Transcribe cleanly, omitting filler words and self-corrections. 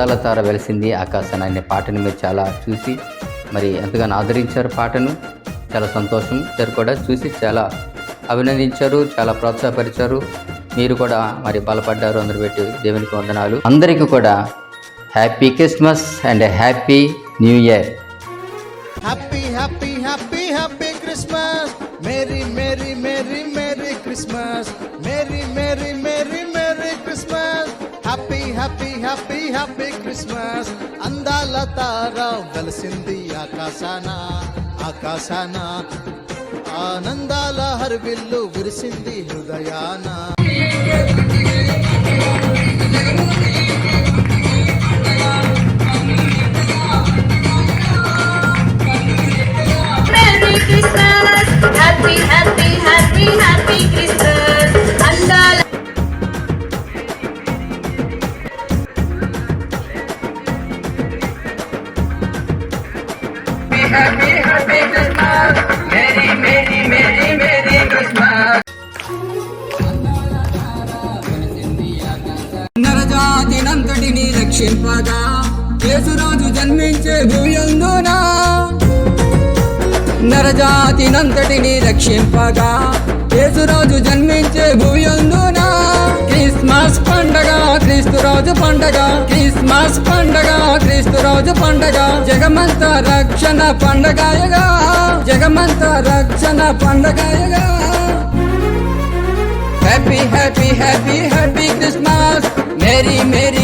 అందాల తార వెలిసింది ఆకాశాన అనే పాటను మీరు చాలా చూసి మరి ఎంతగానో ఆదరించారు. పాటను చాలా సంతోషం. ఇద్దరు కూడా చూసి చాలా అభినందించారు, చాలా ప్రోత్సాహపరిచారు. మీరు కూడా మరి బలపడ్డారు. అందరు పెట్టి దేవునికి వందనాలు. అందరికీ కూడా happy Christmas and happy new year. Happy happy happy happy Christmas. Merry merry merry merry Christmas. Merry merry merry merry Christmas. Happy happy happy happy Christmas. అందాల తార వెలిసింది ఆకాశాన ఆకాశాన. ఆనందాల హర్విల్లు విరిసింది హృదయాన. Happy, happy, happy, happy Christmas. Andala. Happy, happy Christmas. Merry, merry, merry, merry Christmas. నరజాతినంతటిని రక్షింపగా Yesuraju జన్మించే భూయందునా. నరజాతినంతటిని రక్షింపగా యేసురాజు జన్మించే భూయందునా. Christmas పండగ క్రీస్తురాజు పండగ. క్రిస్మస్ పండగ క్రీస్తురాజు పండగ. జగమంత రక్షణ పండగాయగా. జగమంత రక్షణ పండగాయగా. Happy happy happy happy Christmas. Merry Mary